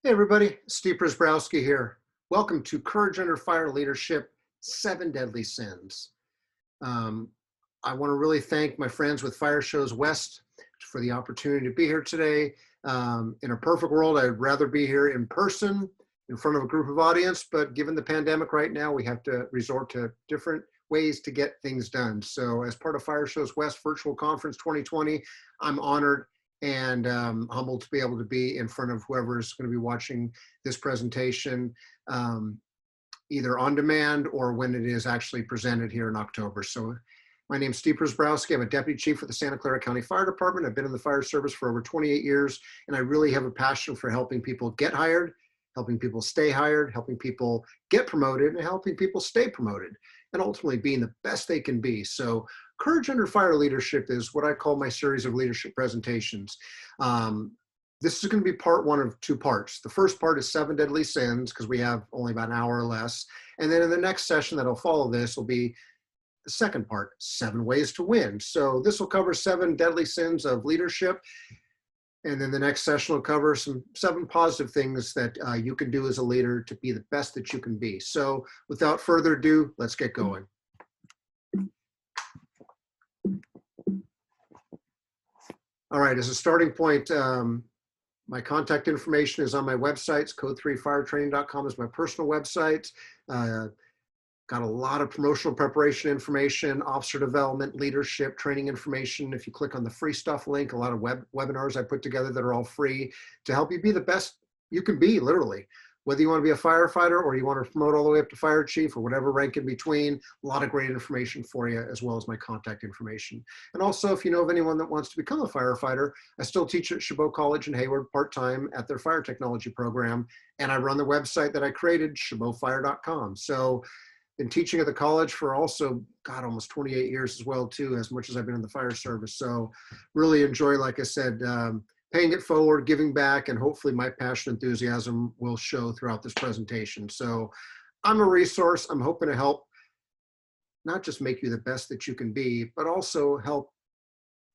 Hey everybody, Steve Prziborowski here. Welcome to Courage Under Fire Leadership, 7 Deadly Sins. Um, I want to really thank my friends with Fire Shows West for the opportunity to be here today. In a perfect world, I'd rather be here in person in front of a group of audience, but given the pandemic right now, we have to resort to different ways to get things done. So as part of Fire Shows West Virtual Conference 2020, I'm honored and humbled to be able to be in front of whoever is going to be watching this presentation, either on demand or when it is actually presented here in October. So my name is Steve Prziborowski. I'm a deputy chief for the Santa Clara County Fire Department. I've been in the fire service for over 28 years, and I really have a passion for helping people get hired, helping people stay hired, helping people get promoted, and helping people stay promoted, and ultimately being the best they can be. So Courage Under Fire Leadership is what I call my series of leadership presentations. This is going to be part one of 2 parts. The first part is 7 Deadly Sins, because we have only about an hour or less. And then in the next session that'll follow this will be the second part, 7 Ways to Win. So this will cover 7 deadly sins of leadership. And then the next session will cover 7 positive things that you can do as a leader to be the best that you can be. So without further ado, let's get going. All right, as a starting point, my contact information is on my websites. Code3firetraining.com is my personal website. Got a lot of promotional preparation information, officer development, leadership, training information. If you click on the free stuff link, a lot of webinars I put together that are all free to help you be the best you can be, literally. Whether you want to be a firefighter or you want to promote all the way up to fire chief or whatever rank in between, a lot of great information for you, as well as my contact information. And also, if you know of anyone that wants to become a firefighter, I still teach at Chabot College in Hayward part-time at their fire technology program. And I run the website that I created, chabotfire.com. So been teaching at the college for also, God, almost 28 years as well, too, as much as I've been in the fire service. So really enjoy, like I said, paying it forward, giving back, and hopefully my passion and enthusiasm will show throughout this presentation. So I'm a resource. I'm hoping to help not just make you the best that you can be, but also help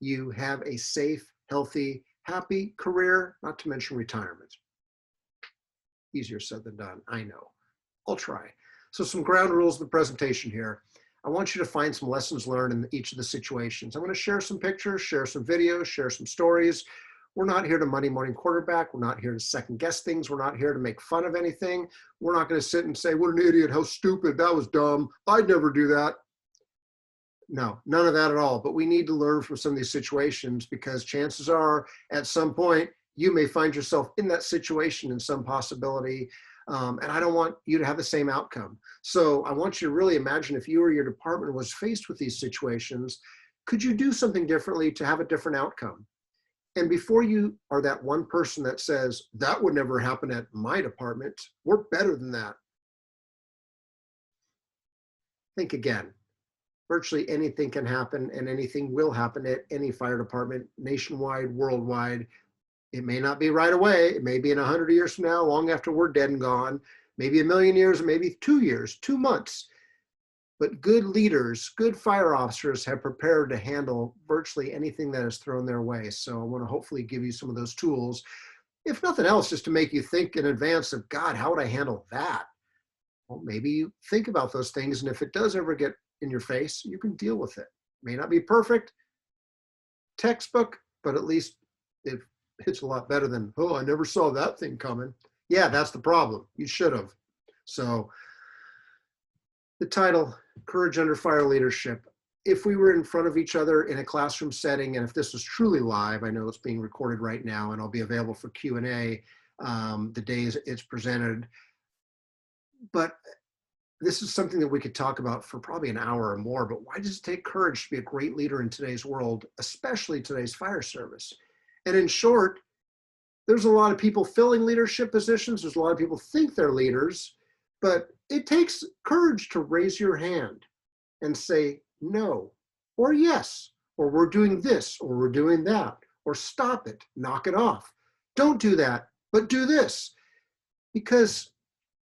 you have a safe, healthy, happy career, not to mention retirement. Easier said than done, I know. I'll try. So some ground rules of the presentation here. I want you to find some lessons learned in each of the situations. I'm going to share some pictures, share some videos, share some stories. We're not here to Monday morning quarterback. We're not here to second guess things. We're not here to make fun of anything. We're not going to sit and say, what an idiot, how stupid, that was dumb, I'd never do that. No, none of that at all. But we need to learn from some of these situations, because chances are at some point you may find yourself in that situation in some possibility. And I don't want you to have the same outcome. So I want you to really imagine, if you or your department was faced with these situations, could you do something differently to have a different outcome? And before you are that one person that says, that would never happen at my department, we're better than that. Think again. Virtually anything can happen, and anything will happen at any fire department, nationwide, worldwide. It may not be right away. It may be in 100 years from now, long after we're dead and gone, maybe 1,000,000 years, maybe 2 years, 2 months. But good leaders, good fire officers have prepared to handle virtually anything that is thrown their way. So I want to hopefully give you some of those tools, if nothing else, just to make you think in advance of, God, how would I handle that? Well, maybe you think about those things, and if it does ever get in your face, you can deal with it. May not be perfect, textbook, but at least it's a lot better than, oh, I never saw that thing coming. Yeah, that's the problem. You should have. So the title, Courage Under Fire Leadership. If we were in front of each other in a classroom setting, and if this was truly live, I know it's being recorded right now and I'll be available for Q&A the days it's presented. But this is something that we could talk about for probably an hour or more. But why does it take courage to be a great leader in today's world, especially today's fire service? And in short, there's a lot of people filling leadership positions. There's a lot of people think they're leaders, but it takes courage to raise your hand and say no, or yes, or we're doing this, or we're doing that, or stop it, knock it off. Don't do that, but do this. Because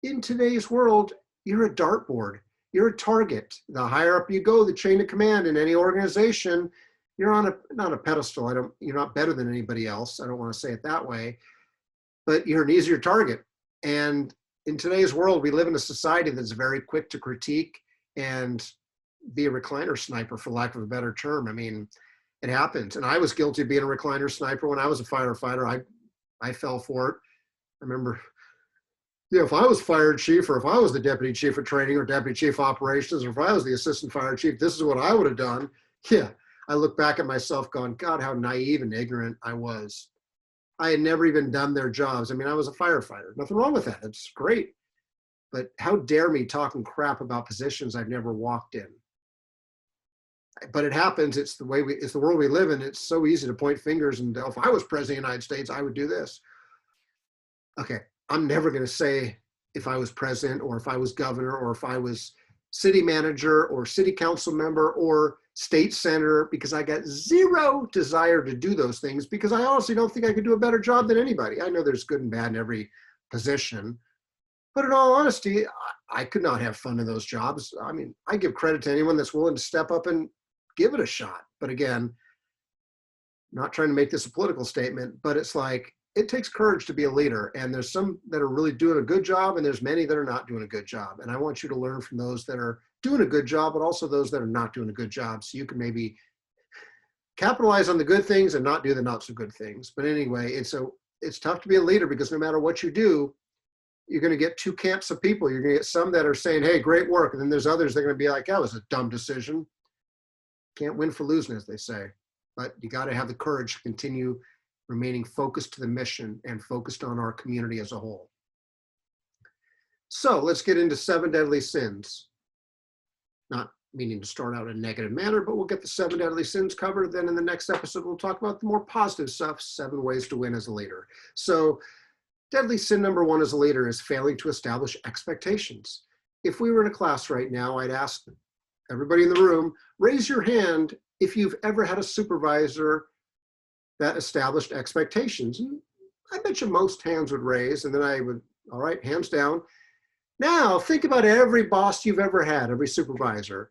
in today's world, you're a dartboard, you're a target. The higher up you go, the chain of command in any organization, you're on not a pedestal. You're not better than anybody else. I don't want to say it that way. but you're an easier target. And in today's world, we live in a society that's very quick to critique and be a recliner sniper, for lack of a better term. I mean, it happens. And I was guilty of being a recliner sniper when I was a firefighter. I fell for it. I remember, yeah, if I was fire chief, or if I was the deputy chief of training or deputy chief operations, or if I was the assistant fire chief, this is what I would have done. Yeah. I look back at myself going, God, how naive and ignorant I was. I had never even done their jobs. I mean, I was a firefighter. Nothing wrong with that. It's great. But how dare me talking crap about positions I've never walked in? But it happens. It's the world we live in. It's so easy to point fingers and, if I was president of the United States, I would do this. Okay, I'm never going to say if I was president, or if I was governor, or if I was city manager or city council member or state senator, because I got zero desire to do those things, because I honestly don't think I could do a better job than anybody. I know there's good and bad in every position, but in all honesty, I could not have fun in those jobs. I mean, I give credit to anyone that's willing to step up and give it a shot. But again, not trying to make this a political statement, but it's like, it takes courage to be a leader. And there's some that are really doing a good job, and there's many that are not doing a good job. And I want you to learn from those that are doing a good job, but also those that are not doing a good job, so you can maybe capitalize on the good things and not do the not so good things. But anyway, it's tough to be a leader, because no matter what you do, you're going to get two camps of people. You're going to get some that are saying, hey, great work. And then there's others that are going to be like, that was a dumb decision. Can't win for losing, as they say. But you got to have the courage to continue remaining focused to the mission and focused on our community as a whole. So let's get into 7 deadly sins. Not meaning to start out in a negative manner, but we'll get the 7 deadly sins covered. Then in the next episode, we'll talk about the more positive stuff, 7 ways to win as a leader. So deadly sin number 1 as a leader is failing to establish expectations. If we were in a class right now, I'd ask everybody in the room, raise your hand if you've ever had a supervisor that established expectations. And I bet you most hands would raise, and then I would, all right, hands down. Now think about every boss you've ever had, every supervisor.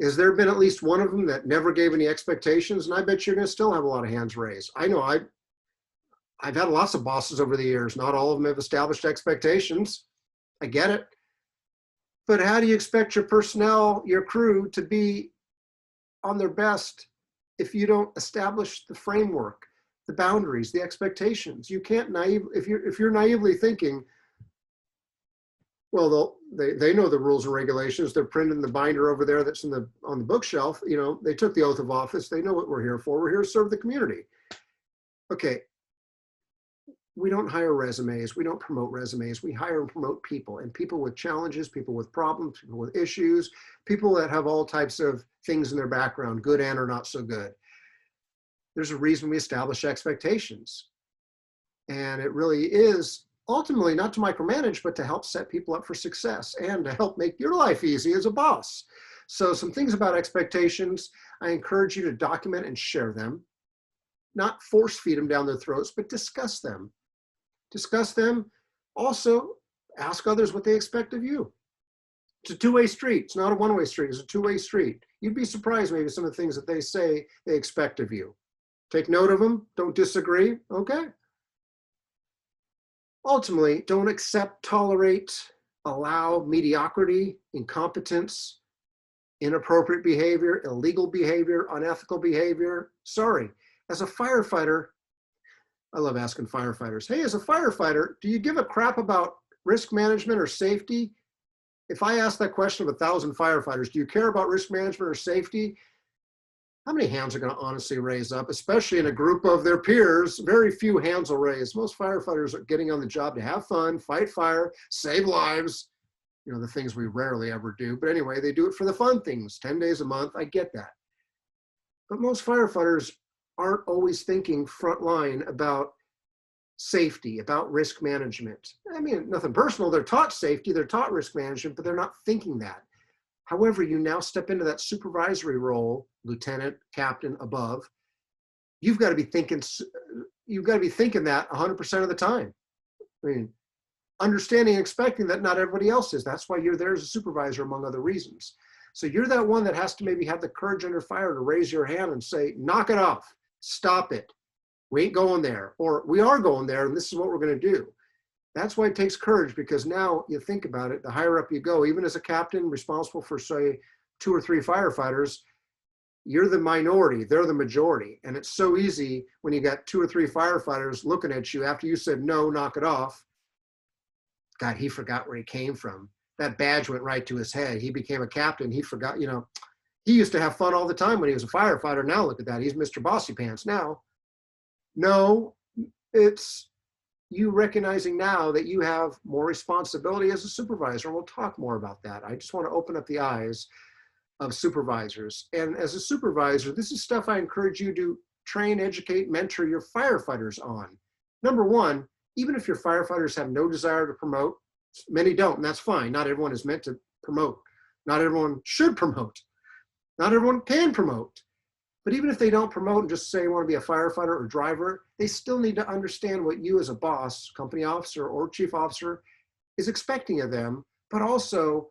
Has there been at least one of them that never gave any expectations? And I bet you're going to still have a lot of hands raised. I know I've had lots of bosses over the years. Not all of them have established expectations. I get it. But how do you expect your personnel, your crew, to be on their best if you don't establish the framework, the boundaries, the expectations? You can't if you're naively thinking, well, they know the rules and regulations. They're printed in the binder over there that's on the bookshelf. You know, they took the oath of office. They know what we're here for. We're here to serve the community. Okay. We don't hire resumes. We don't promote resumes. We hire and promote people, and people with challenges, people with problems, people with issues, people that have all types of things in their background, good and or not so good. There's a reason we establish expectations. And it really is ultimately not to micromanage, but to help set people up for success and to help make your life easy as a boss. So some things about expectations, I encourage you to document and share them, not force feed them down their throats, but discuss them. Discuss them. Also, ask others what they expect of you. It's a two-way street. It's not a one-way street. It's a two-way street. You'd be surprised maybe some of the things that they say they expect of you. Take note of them. Don't disagree. Okay. Ultimately, don't accept, tolerate, allow mediocrity, incompetence, inappropriate behavior, illegal behavior, unethical behavior. Sorry. As a firefighter, I love asking firefighters, hey, as a firefighter, do you give a crap about risk management or safety? If I ask that question of 1,000 firefighters, do you care about risk management or safety? How many hands are going to honestly raise up, especially in a group of their peers? Very few hands will raise. Most firefighters are getting on the job to have fun, fight fire, save lives, you know, the things we rarely ever do. But anyway, they do it for the fun things, 10 days a month. I get that. But most firefighters aren't always thinking front line about safety, about risk management. I mean, nothing personal. They're taught safety, they're taught risk management, but they're not thinking that. However, you now step into that supervisory role, lieutenant, captain, above. You've got to be thinking that 100% of the time. I mean, understanding and expecting that not everybody else is. That's why you're there as a supervisor, among other reasons. So you're that one that has to maybe have the courage under fire to raise your hand and say, knock it off. Stop it. We ain't going there, or we are going there, and this is what we're going to do. That's why it takes courage, because now you think about it, the higher up you go, even as a captain responsible for, say, 2 or 3 firefighters, you're the minority, they're the majority. And it's so easy when you got 2 or 3 firefighters looking at you after you said, no, knock it off. God, he forgot where he came from. That badge went right to his head. He became a captain. He forgot, he used to have fun all the time when he was a firefighter. Now look at that. He's Mr. Bossy Pants now. No, it's you recognizing now that you have more responsibility as a supervisor. And we'll talk more about that. I just want to open up the eyes of supervisors. And as a supervisor, this is stuff I encourage you to train, educate, mentor your firefighters on. Number one, even if your firefighters have no desire to promote, many don't, and that's fine. Not everyone is meant to promote. Not everyone should promote. Not everyone can promote. But even if they don't promote and just say they want to be a firefighter or driver, they still need to understand what you as a boss, company officer or chief officer is expecting of them, but also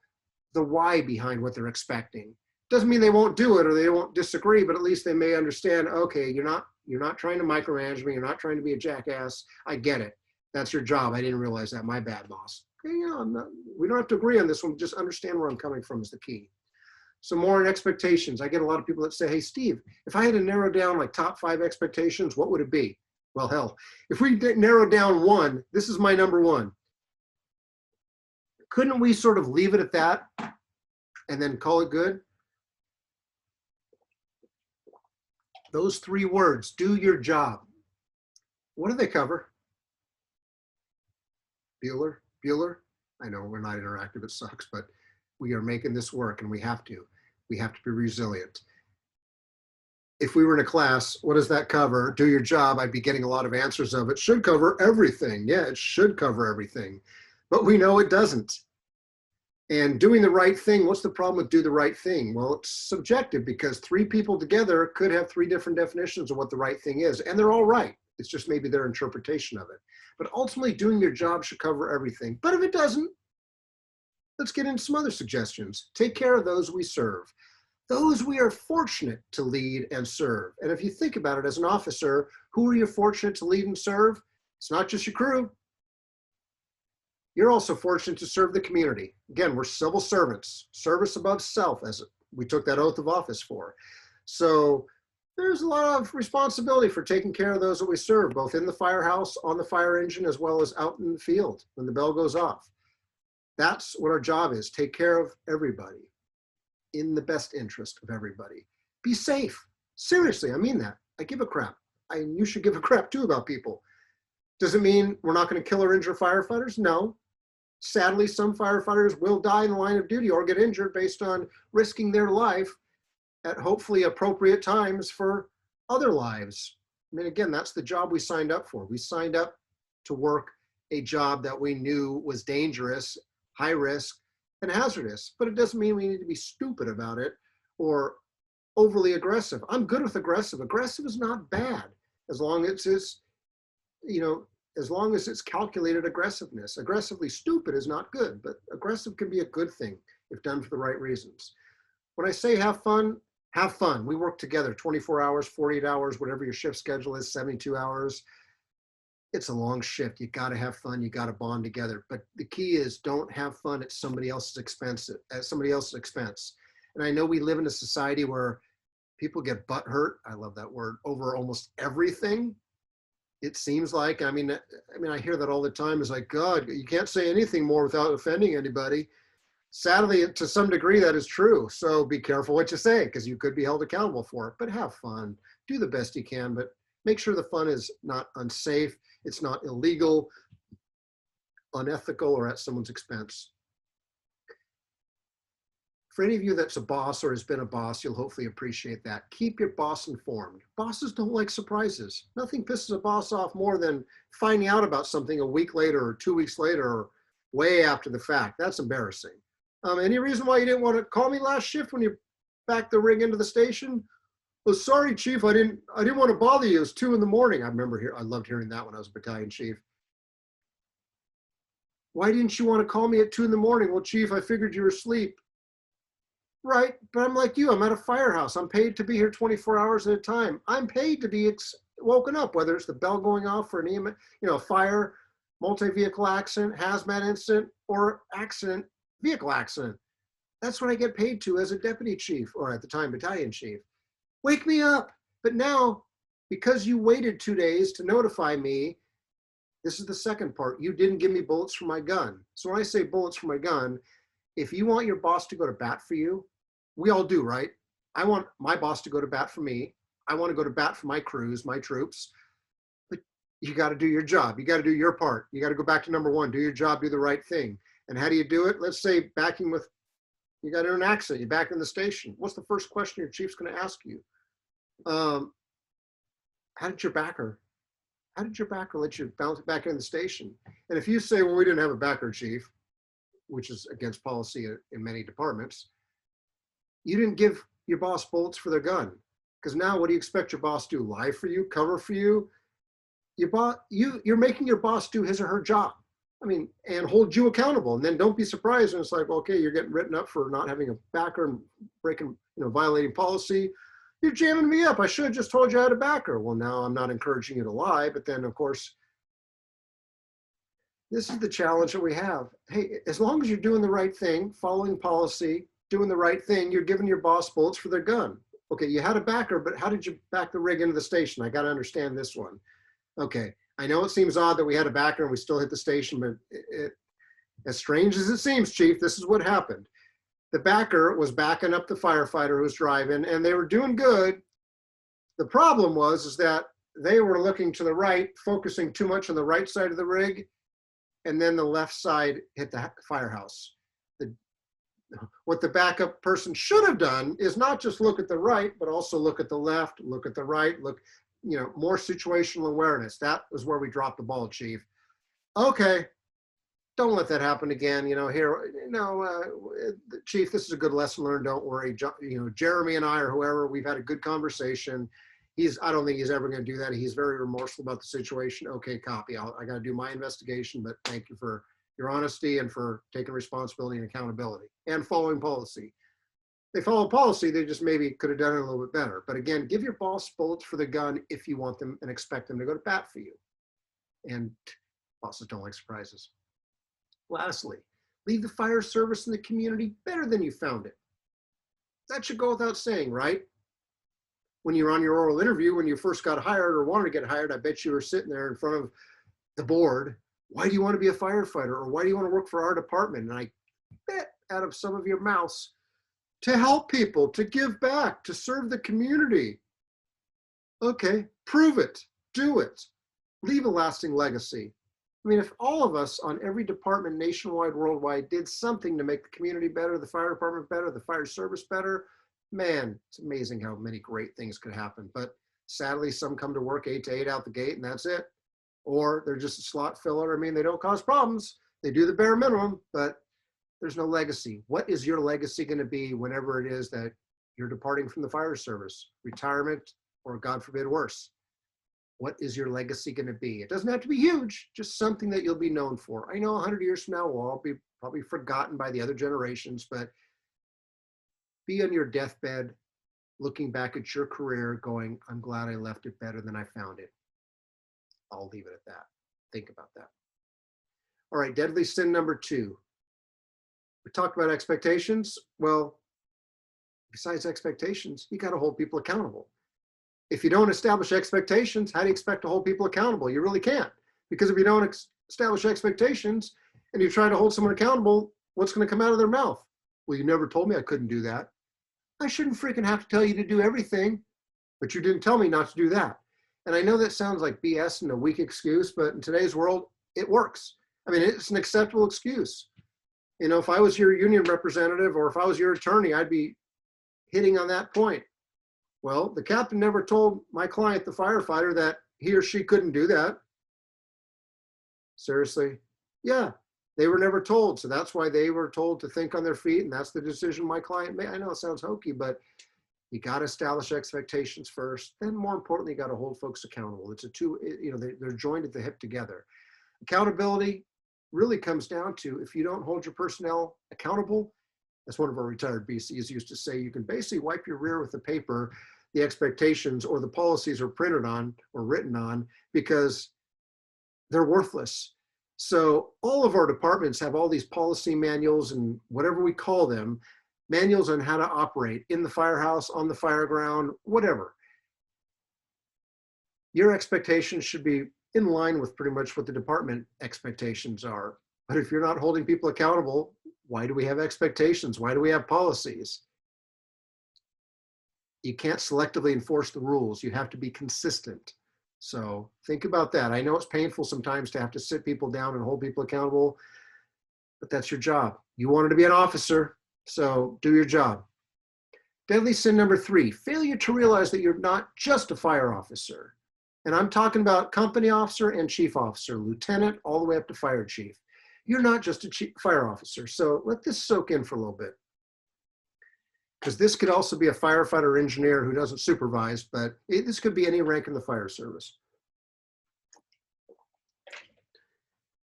the why behind what they're expecting. Doesn't mean they won't do it or they won't disagree, but at least they may understand, okay, you're not trying to micromanage me, you're not trying to be a jackass. I get it. That's your job. I didn't realize that. My bad, boss. Okay, we don't have to agree on this one. Just understand where I'm coming from is the key. Some more on expectations. I get a lot of people that say, hey, Steve, if I had to narrow down like top 5 expectations, what would it be? Well, hell, if we narrow down one, this is my number one. Couldn't we sort of leave it at that and then call it good? Those 3 words, do your job. What do they cover? Bueller? I know we're not interactive, it sucks, but we are making this work and we have to. We have to be resilient. If we were in a class, what does that cover? Do your job. I'd be getting a lot of answers of it should cover everything. Yeah, it should cover everything, but we know it doesn't. And doing the right thing, what's the problem with do the right thing? Well, it's subjective because 3 people together could have 3 different definitions of what the right thing is, and they're all right. It's just maybe their interpretation of it. But ultimately, doing your job should cover everything. But if it doesn't, let's get into some other suggestions. Take care of those we serve. Those we are fortunate to lead and serve. And if you think about it as an officer, who are you fortunate to lead and serve? It's not just your crew. You're also fortunate to serve the community. Again, we're civil servants, service above self, as we took that oath of office for. So there's a lot of responsibility for taking care of those that we serve, both in the firehouse, on the fire engine, as well as out in the field when the bell goes off. That's what our job is, take care of everybody in the best interest of everybody. Be safe. Seriously, I mean that. I give a crap. You should give a crap too about people. Does it mean we're not going to kill or injure firefighters? No. Sadly, some firefighters will die in the line of duty or get injured based on risking their life at hopefully appropriate times for other lives. I mean, again, that's the job we signed up for. We signed up to work a job that we knew was dangerous, high risk, and hazardous, but it doesn't mean we need to be stupid about it or overly aggressive. I'm good with aggressive. Aggressive is not bad as long as it's, as long as it's calculated aggressiveness. Aggressively stupid is not good, but aggressive can be a good thing if done for the right reasons. When I say have fun, have fun. We work together 24 hours, 48 hours, whatever your shift schedule is, 72 hours. It's a long shift. You got to have fun. You got to bond together. But the key is don't have fun at somebody else's expense. And I know we live in a society where people get butt hurt. I love that word, over almost everything. It seems like, I mean, I hear that all the time. It's like, God, you can't say anything more without offending anybody. Sadly, to some degree, that is true. So be careful what you say because you could be held accountable for it. But have fun. Do the best you can. But make sure the fun is not unsafe. It's not illegal, unethical, or at someone's expense. For any of you that's a boss or has been a boss, you'll hopefully appreciate that. Keep your boss informed. Bosses don't like surprises. Nothing pisses a boss off more than finding out about something a week later or 2 weeks later or way after the fact. That's embarrassing. Any reason why you didn't want to call me last shift when you backed the rig into the station? Well, sorry, Chief, I didn't want to bother you. It's 2 in the morning. I loved hearing that when I was a battalion chief. Why didn't you want to call me at 2 in the morning? Well, Chief, I figured you were asleep. Right, but I'm like you, I'm at a firehouse. I'm paid to be here 24 hours at a time. I'm paid to be woken up, whether it's the bell going off for an fire, multi-vehicle accident, hazmat incident, or accident, vehicle accident. That's what I get paid to as a deputy chief, or at the time, battalion chief. Wake me up. But now, because you waited 2 days to notify me, this is the second part. You didn't give me bullets for my gun. So when I say bullets for my gun, if you want your boss to go to bat for you, we all do, right? I want my boss to go to bat for me. I want to go to bat for my crews, my troops. But you got to do your job. You got to do your part. You got to go back to number one, do your job, do the right thing. And how do you do it? Let's say backing with, you got in an accident, you back in the station. What's the first question your chief's going to ask you? How did your backer let you bounce back in the station? And if you say, well, we didn't have a backer, chief, which is against policy in many departments, you didn't give your boss bullets for their gun. Because now what do you expect your boss to do? Lie for you, cover for you? You're making your boss do his or her job. I mean, and hold you accountable. And then don't be surprised when it's like, okay, you're getting written up for not having a backer and breaking, violating policy. You're jamming me up. I should have just told you I had a backer. Well, now I'm not encouraging you to lie, but then of course, this is the challenge that we have. Hey, as long as you're doing the right thing, following policy, doing the right thing, you're giving your boss bullets for their gun. Okay, you had a backer, but how did you back the rig into the station? I got to understand this one. Okay, I know it seems odd that we had a backer and we still hit the station, but as strange as it seems, Chief, this is what happened. The backer was backing up the firefighter who was driving, and they were doing good. The problem was that they were looking to the right, focusing too much on the right side of the rig, and then the left side hit the firehouse. What the backup person should have done is not just look at the right, but also look at the left, look at the right, look, more situational awareness. That was where we dropped the ball, Chief. Okay, don't let that happen again. Chief, this is a good lesson learned. Don't worry. Jeremy and I or whoever, we've had a good conversation. I don't think he's ever going to do that. He's very remorseful about the situation. Okay, copy. I got to do my investigation, but thank you for your honesty and for taking responsibility and accountability and following policy. They follow policy, they just maybe could have done it a little bit better. But again, give your boss bullets for the gun if you want them and expect them to go to bat for you. And bosses don't like surprises. Lastly, leave the fire service in the community better than you found it. That should go without saying, right? When you're on your oral interview, when you first got hired or wanted to get hired, I bet you were sitting there in front of the board. Why do you want to be a firefighter? Or why do you want to work for our department? And I bet out of some of your mouths, to help people, to give back, to serve the community. Okay, prove it, do it, leave a lasting legacy. I mean, if all of us on every department nationwide, worldwide did something to make the community better, the fire department better, the fire service better, man, it's amazing how many great things could happen. But sadly, some come to work 8 to 8 out the gate and that's it. Or they're just a slot filler. I mean, they don't cause problems. They do the bare minimum, but there's no legacy. What is your legacy going to be whenever it is that you're departing from the fire service? Retirement, or God forbid, worse. What is your legacy going to be? It doesn't have to be huge, just something that you'll be known for. I know 100 years from now, we'll all be probably forgotten by the other generations, but be on your deathbed, looking back at your career going, I'm glad I left it better than I found it. I'll leave it at that. Think about that. All right, deadly sin number 2. We talked about expectations. Well, besides expectations, you got to hold people accountable. If you don't establish expectations, how do you expect to hold people accountable? You really can't. Because if you don't establish expectations and you try to hold someone accountable, what's going to come out of their mouth? Well, you never told me I couldn't do that. I shouldn't freaking have to tell you to do everything, but you didn't tell me not to do that. And I know that sounds like BS and a weak excuse, but in today's world, it works. I mean, it's an acceptable excuse. If I was your union representative or if I was your attorney, I'd be hitting on that point. Well, the captain never told my client, the firefighter, that he or she couldn't do that. Seriously? Yeah, they were never told. So that's why they were told to think on their feet. And that's the decision my client made. I know it sounds hokey, but you got to establish expectations first. Then more importantly, you got to hold folks accountable. It's they're joined at the hip together. Accountability really comes down to, if you don't hold your personnel accountable, as one of our retired BCs used to say, you can basically wipe your rear with the paper the expectations or the policies are printed on or written on, because they're worthless. So all of our departments have all these policy manuals and whatever we call them, manuals on how to operate in the firehouse, on the fire ground, whatever. Your expectations should be in line with pretty much what the department expectations are. But if you're not holding people accountable, why do we have expectations? Why do we have policies? You can't selectively enforce the rules. You have to be consistent. So think about that. I know it's painful sometimes to have to sit people down and hold people accountable, but that's your job. You wanted to be an officer, so do your job. Deadly sin number 3, failure to realize that you're not just a fire officer. And I'm talking about company officer and chief officer, lieutenant, all the way up to fire chief. You're not just a fire officer. So let this soak in for a little bit. Because this could also be a firefighter or engineer who doesn't supervise, but this could be any rank in the fire service.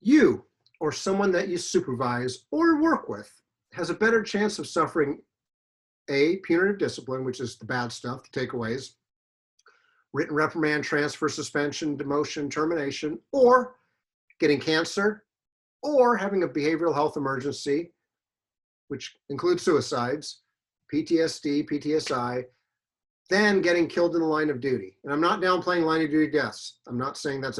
You or someone that you supervise or work with has a better chance of suffering A, punitive discipline, which is the bad stuff, the takeaways, written reprimand, transfer, suspension, demotion, termination, or getting cancer, or having a behavioral health emergency, which includes suicides, PTSD, PTSI, than getting killed in the line of duty. And I'm not downplaying line of duty deaths. I'm not saying that's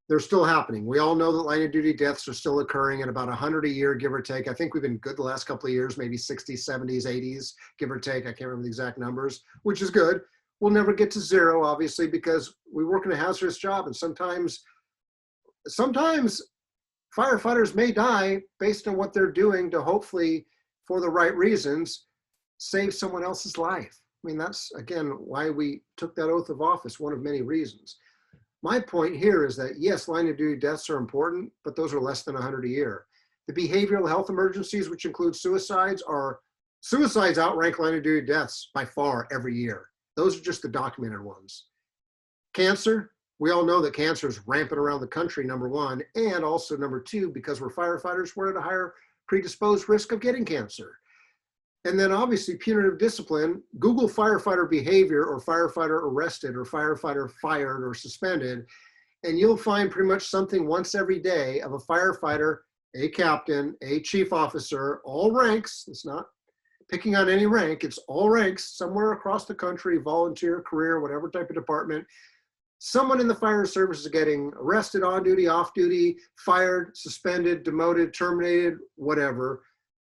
they're still happening. We all know that line of duty deaths are still occurring at about 100 a year, give or take. I think we've been good the last couple of years, maybe 60s, 70s, 80s, give or take. I can't remember the exact numbers, which is good. We'll never get to 0, obviously, because we work in a hazardous job, and sometimes firefighters may die based on what they're doing to hopefully, for the right reasons, save someone else's life. I mean, that's, again, why we took that oath of office, one of many reasons. My point here is that, yes, line of duty deaths are important, but those are less than 100 a year. The behavioral health emergencies, which include suicides outrank line of duty deaths by far every year. Those are just the documented ones. Cancer, we all know that cancer is rampant around the country, number 1, and also number 2, because we're firefighters, we're at a higher predisposed risk of getting cancer. And then obviously punitive discipline, Google firefighter behavior or firefighter arrested or firefighter fired or suspended, and you'll find pretty much something once every day of a firefighter, a captain, a chief officer, all ranks. It's not picking on any rank, it's all ranks somewhere across the country, volunteer, career, whatever type of department. Someone in the fire service is getting arrested, on duty, off duty, fired, suspended, demoted, terminated, whatever,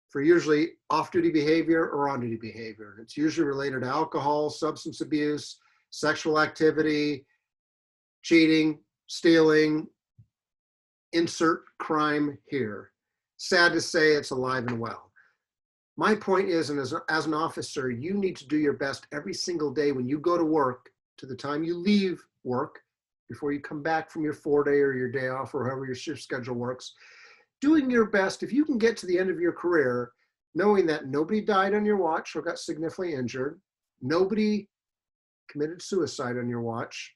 for usually off-duty behavior or on-duty behavior. And it's usually related to alcohol, substance abuse, sexual activity, cheating, stealing, insert crime here. Sad to say, it's alive and well. My point is, and as an officer, you need to do your best every single day when you go to work to the time you leave work, before you come back from your 4-day or your day off or however your shift schedule works, doing your best, if you can get to the end of your career, knowing that nobody died on your watch or got significantly injured, nobody committed suicide on your watch,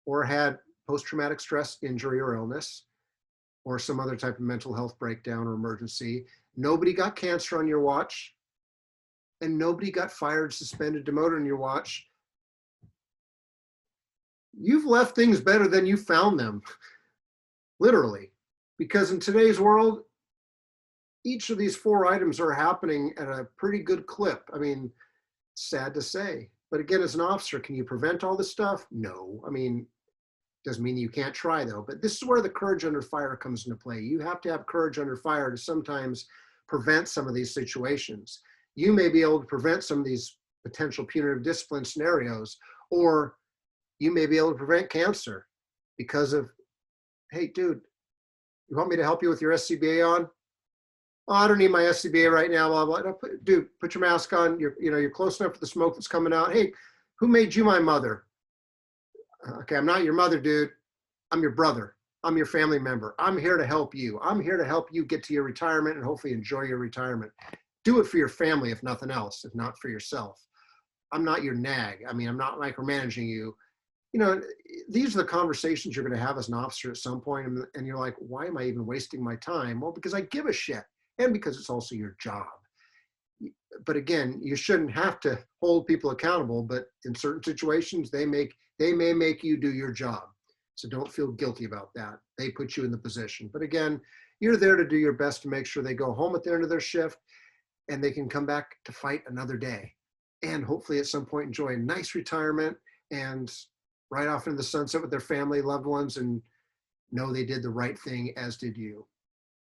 or had post-traumatic stress injury or illness, or some other type of mental health breakdown or emergency, nobody got cancer on your watch, and nobody got fired, suspended, demoted on your watch, you've left things better than you found them, literally. Because in today's world, each of these 4 items are happening at a pretty good clip. I mean, sad to say. But again, as an officer, can you prevent all this stuff? No. I mean, doesn't mean you can't try, though. But this is where the courage under fire comes into play. You have to have courage under fire to sometimes prevent some of these situations. You may be able to prevent some of these potential punitive discipline scenarios, or you may be able to prevent cancer because of, hey, dude, you want me to help you with your SCBA on? Oh, I don't need my SCBA right now, blah, blah. No, dude, put your mask on. You're close enough to the smoke that's coming out. Hey, who made you my mother? Okay, I'm not your mother, dude. I'm your brother. I'm your family member. I'm here to help you. I'm here to help you get to your retirement and hopefully enjoy your retirement. Do it for your family, if nothing else, if not for yourself. I'm not your nag. I mean, I'm not micromanaging you. You know, these are the conversations you're going to have as an officer at some point, and you're like, why am I even wasting my time? Well, because I give a shit, and because it's also your job. But again, you shouldn't have to hold people accountable, but in certain situations, they may make you do your job. So don't feel guilty about that. They put you in the position. But again, you're there to do your best to make sure they go home at the end of their shift and they can come back to fight another day. And hopefully at some point enjoy a nice retirement and ride off into the sunset with their family, loved ones, and know they did the right thing, as did you.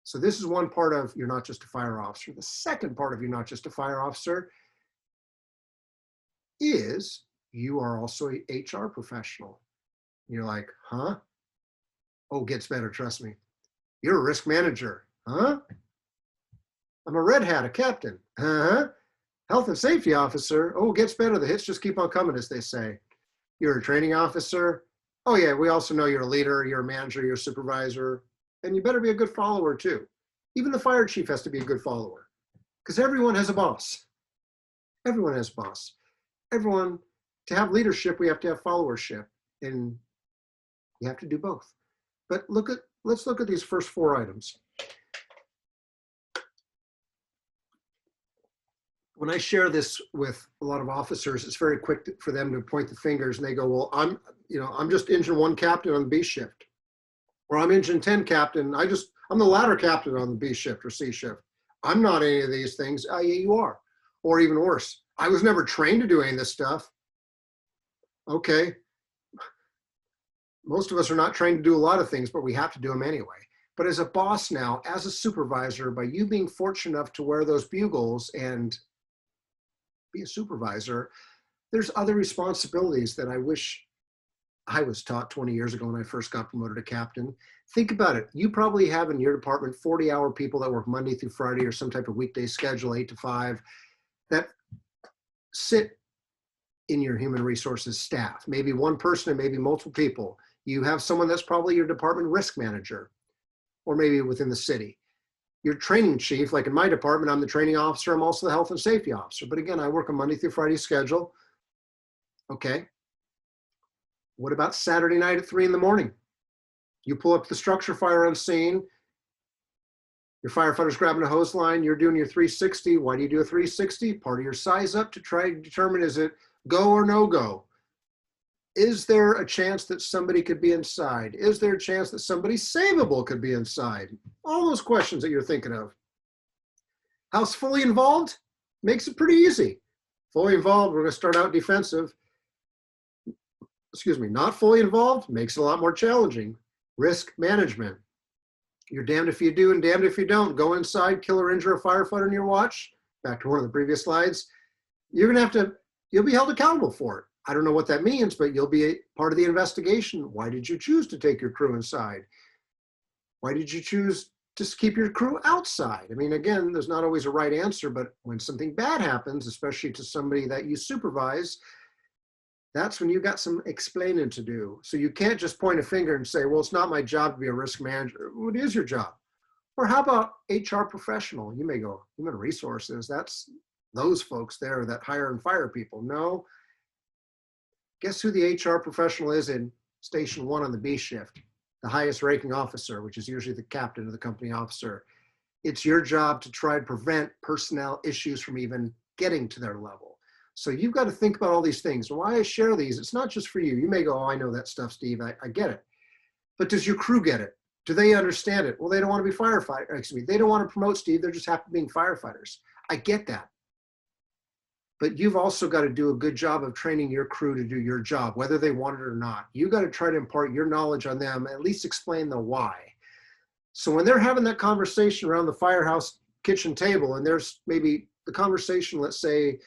So this is one part of You're Not Just a Fire Officer. The second part of You're Not Just a Fire Officer is you are also a HR professional. You're like, huh? Oh, it gets better, trust me. You're a risk manager, huh? I'm a red hat, a captain, huh? Health and safety officer. Oh, it gets better. The hits just keep on coming, as they say. You're a training officer. Oh yeah, we also know you're a leader, you're a manager, you're a supervisor, and you better be a good follower too. Even the fire chief has to be a good follower because everyone has a boss. Everyone has a boss. Everyone, to have leadership, we have to have followership, and you have to do both. But let's look at these first 4 items. When I share this with a lot of officers, it's very quick for them to point the fingers and they go, well, I'm just engine 1 captain on the B shift, or I'm engine 10 captain. I'm the ladder captain on the B shift or C shift. I'm not any of these things. Yeah, you are. Or even worse, I was never trained to do any of this stuff. Okay. Most of us are not trained to do a lot of things, but we have to do them anyway. But as a boss now, as a supervisor, by you being fortunate enough to wear those bugles and be a supervisor, there's other responsibilities that I wish I was taught 20 years ago when I first got promoted to captain. Think about it. You probably have in your department 40-hour people that work Monday through Friday or some type of weekday schedule, 8 to 5, that sit in your human resources staff, maybe one person and maybe multiple people. You have someone that's probably your department risk manager, or maybe within the city. Your training chief, like in my department, I'm the training officer. I'm also the health and safety officer. But again, I work a Monday through Friday schedule. Okay. What about Saturday night at 3 in the morning? You pull up the structure fire on scene. Your firefighter's grabbing a hose line. You're doing your 360. Why do you do a 360? Part of your size up to try to determine, is it go or no go? Is there a chance that somebody could be inside? Is there a chance that somebody savable could be inside? All those questions that you're thinking of. How's fully involved? Makes it pretty easy. Fully involved, we're going to start out defensive. Excuse me, not fully involved makes it a lot more challenging. Risk management. You're damned if you do and damned if you don't. Go inside, kill or injure a firefighter in your watch. Back to one of the previous slides. You'll be held accountable for it. I don't know what that means, but you'll be a part of the investigation. Why did you choose to take your crew inside? Why did you choose to keep your crew outside? I mean, again, there's not always a right answer, but when something bad happens, especially to somebody that you supervise, that's when you got some explaining to do. So you can't just point a finger and say, well, it's not my job to be a risk manager. Well, it is your job. Or how about HR professional? You may go, human resources, that's those folks there that hire and fire people. No. Guess who the HR professional is in Station 1 on the B shift? The highest ranking officer, which is usually the captain or the company officer. It's your job to try to prevent personnel issues from even getting to their level. So you've got to think about all these things. Why I share these, it's not just for you. You may go, oh, I know that stuff, Steve. I get it. But does your crew get it? Do they understand it? Well, they don't want to be firefighters. Excuse me, they don't want to promote Steve. They're just happy being firefighters. I get that. But you've also got to do a good job of training your crew to do your job, whether they want it or not. You got to try to impart your knowledge on them, at least explain the why. So when they're having that conversation around the firehouse kitchen table, and there's maybe the conversation, let's say,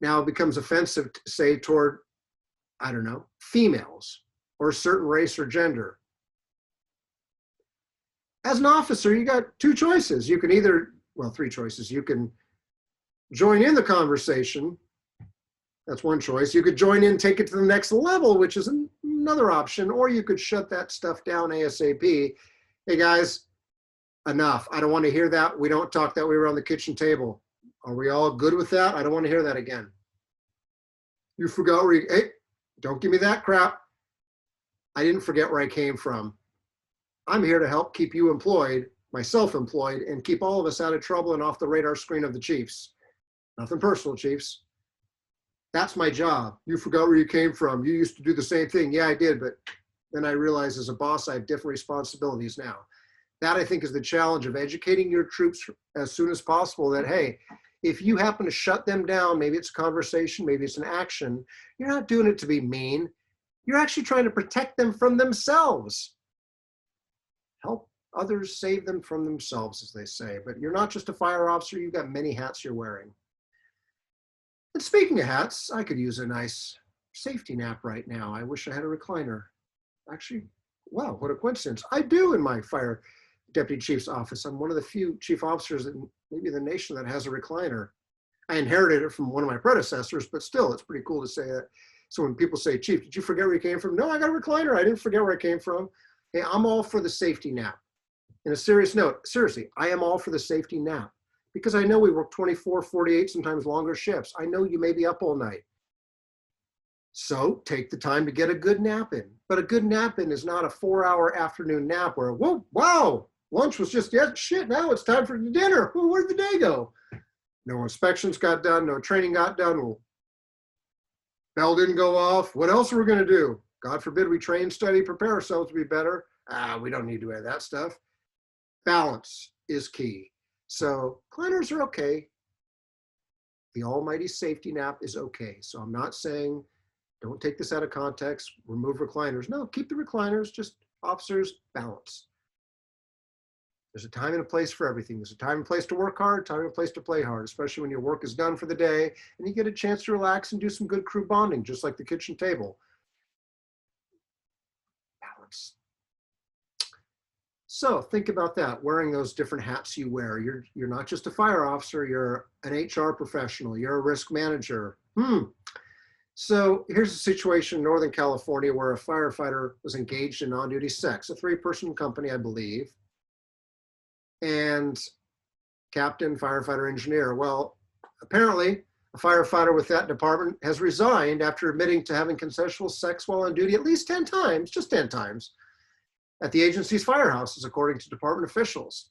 now becomes offensive, say, toward, I don't know, females or a certain race or gender. As an officer, you got 2 choices. You can either, well, 3 choices. You can join in the conversation. That's one choice. You could join in, take it to the next level, which is another option, or you could shut that stuff down ASAP. Hey guys, enough. I don't want to hear that. We don't talk that way around the kitchen table. Are we all good with that? I don't want to hear that again. You forgot where you, hey, don't give me that crap. I didn't forget where I came from. I'm here to help keep you employed, myself employed, and keep all of us out of trouble and off the radar screen of the chiefs. Nothing personal, chiefs. That's my job. You forgot where you came from. You used to do the same thing. Yeah, I did, but then I realize as a boss, I have different responsibilities now. That I think is the challenge of educating your troops as soon as possible that, hey, if you happen to shut them down, maybe it's a conversation, maybe it's an action, you're not doing it to be mean. You're actually trying to protect them from themselves. Help others save them from themselves, as they say. But you're not just a fire officer, you've got many hats you're wearing. And speaking of hats, I could use a nice safety nap right now. I wish I had a recliner. Actually, wow, what a coincidence. I do in my fire deputy chief's office. I'm one of the few chief officers in maybe the nation that has a recliner. I inherited it from one of my predecessors, but still, it's pretty cool to say that. So when people say, Chief, did you forget where you came from? No, I got a recliner. I didn't forget where I came from. Hey, I'm all for the safety nap. In a serious note, seriously, I am all for the safety nap because I know we work 24, 48, sometimes longer shifts. I know you may be up all night. So take the time to get a good nap in. But a good nap in is not a 4-hour afternoon nap where, whoa, wow, lunch was just, yeah, shit, now it's time for dinner. Well, where'd the day go? No inspections got done, no training got done. Well, bell didn't go off. What else are we gonna do? God forbid we train, study, prepare ourselves to be better. We don't need to do that stuff. Balance is key. So recliners are okay. The almighty safety nap is okay. So I'm not saying don't take this out of context, remove recliners. No, keep the recliners, just officers, balance. There's a time and a place for everything. There's a time and place to work hard, time and place to play hard, especially when your work is done for the day and you get a chance to relax and do some good crew bonding, just like the kitchen table. Balance. So think about that, wearing those different hats you wear. You're not just a fire officer, you're an HR professional, you're a risk manager. So here's a situation in Northern California where a firefighter was engaged in on-duty sex, a 3-person company, I believe. And captain, firefighter, engineer. Well, apparently a firefighter with that department has resigned after admitting to having consensual sex while on duty at least 10 times, just 10 times, at the agency's firehouses, according to department officials.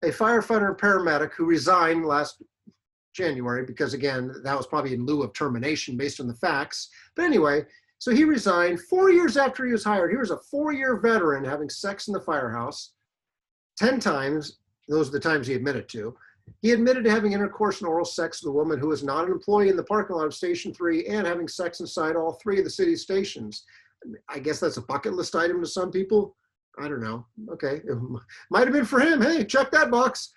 A firefighter and paramedic who resigned last January, because again, that was probably in lieu of termination based on the facts. But anyway, so he resigned 4 years after he was hired. He was a 4-year veteran having sex in the firehouse 10 times. Those are the times he admitted to. He admitted to having intercourse and oral sex with a woman who was not an employee in the parking lot of Station 3 and having sex inside all 3 of the city's stations. I guess that's a bucket list item to some people. I don't know. Okay. It might have been for him. Hey, check that box.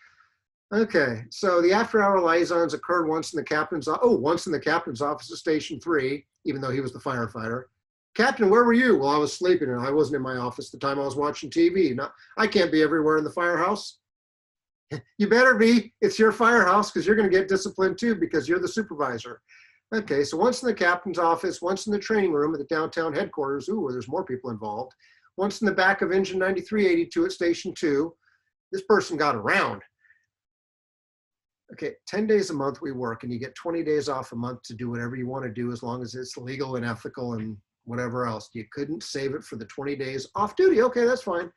Okay. So the after-hour liaisons occurred once in the captain's office at Station 3, even though he was the firefighter. Captain, where were you? Well, I was sleeping and I wasn't in my office the time I was watching TV. Now, I can't be everywhere in the firehouse. You better be. It's your firehouse because you're going to get disciplined too because you're the supervisor. Okay, so once in the captain's office, once in the training room at the downtown headquarters, where there's more people involved, once in the back of engine 9382 at Station 2, this person got around. Okay, 10 days a month we work and you get 20 days off a month to do whatever you want to do as long as it's legal and ethical and whatever else. You couldn't save it for the 20 days off duty. Okay, that's fine.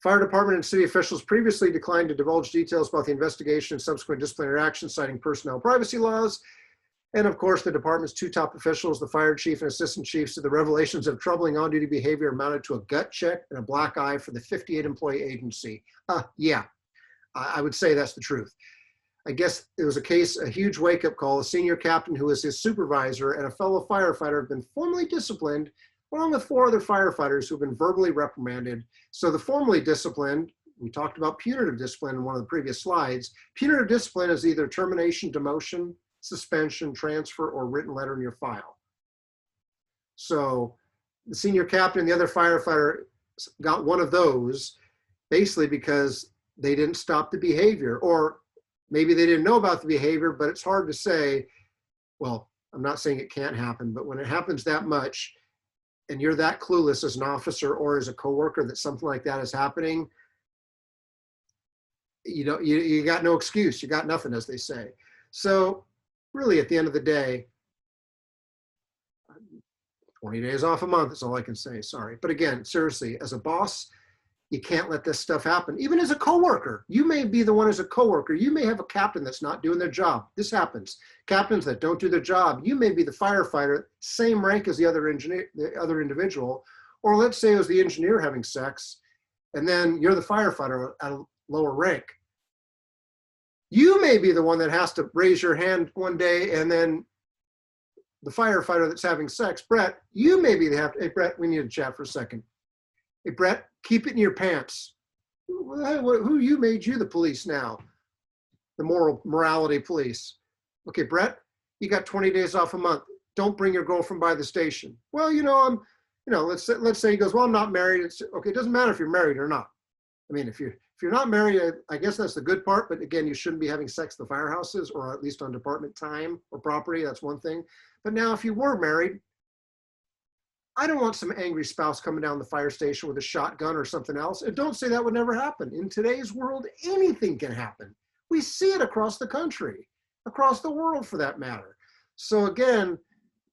Fire department and city officials previously declined to divulge details about the investigation and subsequent disciplinary action, citing personnel privacy laws. And of course, the department's 2 top officials, the fire chief and assistant chiefs, said the revelations of troubling on-duty behavior amounted to a gut check and a black eye for the 58-employee agency. Yeah, I would say that's the truth. I guess it was a huge wake-up call. A senior captain who was his supervisor and a fellow firefighter have been formally disciplined, along with 4 other firefighters who have been verbally reprimanded. So the formally disciplined, we talked about punitive discipline in one of the previous slides. Punitive discipline is either termination, demotion, suspension, transfer, or written letter in your file. So the senior captain and the other firefighter got one of those basically because they didn't stop the behavior, or maybe they didn't know about the behavior, but it's hard to say. Well, I'm not saying it can't happen, but when it happens that much and you're that clueless as an officer or as a coworker that something like that is happening, you got no excuse. You got nothing, as they say. So really, at the end of the day, 20 days off a month is all I can say, sorry. But again, seriously, as a boss, you can't let this stuff happen. Even as a coworker, you may be the one as a coworker. You may have a captain that's not doing their job. This happens. Captains that don't do their job. You may be the firefighter, same rank as the other individual, Or let's say it was the engineer having sex, and then you're the firefighter at a lower rank. You may be the one that has to raise your hand one day, and then the firefighter that's having sex, Brett, you may be the have to, hey, Brett, we need to chat for a second. Hey, Brett, keep it in your pants. Who you made you the police now? The morality police. Okay, Brett, you got 20 days off a month. Don't bring your girlfriend by the station. Well, let's say he goes, well, I'm not married. It's okay. It doesn't matter if you're married or not. I mean, if you're not married, I guess that's the good part. But again, you shouldn't be having sex at the firehouses, or at least on department time or property. That's one thing. But now, if you were married, I don't want some angry spouse coming down the fire station with a shotgun or something else. And don't say that would never happen. In today's world, anything can happen. We see it across the country, across the world for that matter. So again,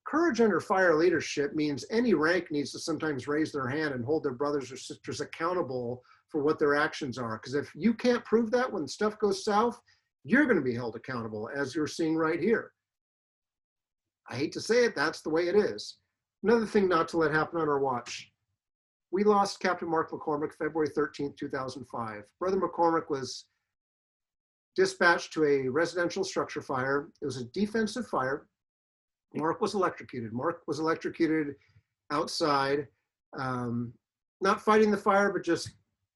courage under fire leadership means any rank needs to sometimes raise their hand and hold their brothers or sisters accountable for what their actions are. Because if you can't prove that when stuff goes south, you're going to be held accountable, as you're seeing right here. I hate to say it, that's the way it is. Another thing not to let happen on our watch. We lost Captain Mark McCormick February 13th, 2005. Brother McCormick was dispatched to a residential structure fire. It was a defensive fire. Mark was electrocuted. Mark was electrocuted outside, not fighting the fire, but just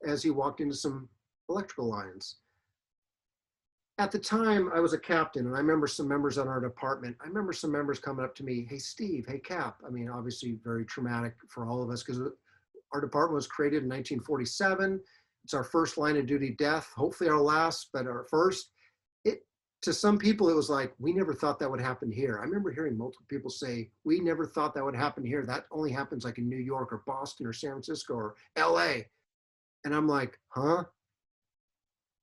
as he walked into some electrical lines. At the time, I was a captain, and I remember some members on our department. I remember some members coming up to me, hey, Steve, hey, Cap. I mean, obviously very traumatic for all of us because our department was created in 1947. It's our first line of duty death, hopefully our last, but our first. To some people, it was like, we never thought that would happen here. I remember hearing multiple people say, we never thought that would happen here. That only happens like in New York or Boston or San Francisco or LA. And I'm like, huh?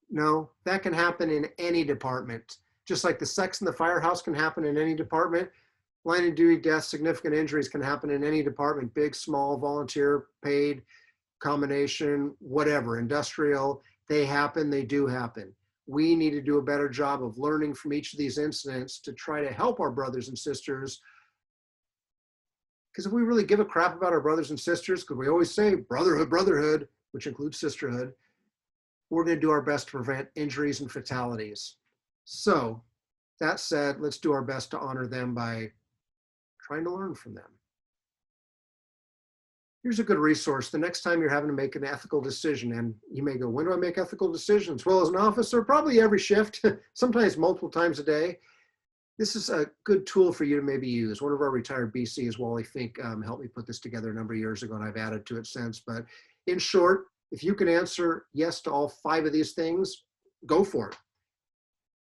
No, that can happen in any department. Just like the sex in the firehouse can happen in any department, line of duty death, significant injuries can happen in any department, big, small, volunteer, paid, combination, whatever, industrial, they happen, they do happen. We need to do a better job of learning from each of these incidents to try to help our brothers and sisters. Because if we really give a crap about our brothers and sisters, because we always say brotherhood, brotherhood, which includes sisterhood, we're going to do our best to prevent injuries and fatalities. So that said, let's do our best to honor them by trying to learn from them. Here's a good resource. The next time you're having to make an ethical decision, and you may go, when do I make ethical decisions? Well, as an officer, probably every shift, sometimes multiple times a day. This is a good tool for you to maybe use. One of our retired BCs, Wally Fink, helped me put this together a number of years ago, and I've added to it since. But in short, if you can answer yes to all 5 of these things, go for it.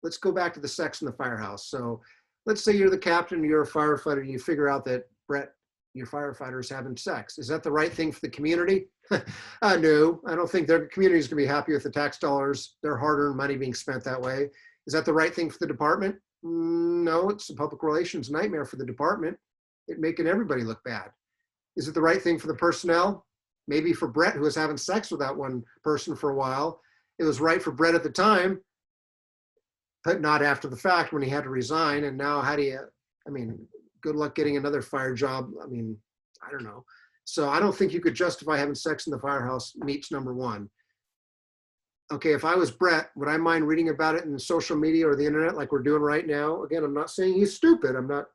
Let's go back to the sex in the firehouse. So let's say you're the captain, you're a firefighter, and you figure out that Brett, your firefighter, is having sex. Is that the right thing for the community? No, I don't think their community is going to be happy with the tax dollars, their hard-earned money being spent that way. Is that the right thing for the department? No, it's a public relations nightmare for the department. It's making everybody look bad. Is it the right thing for the personnel? Maybe for Brett, who was having sex with that one person for a while, it was right for Brett at the time, but not after the fact when he had to resign. And now how do you, I mean, good luck getting another fire job. I mean, I don't know. So I don't think you could justify having sex in the firehouse meets number 1. Okay, if I was Brett, would I mind reading about it in social media or the internet like we're doing right now? Again, I'm not saying he's stupid. I'm not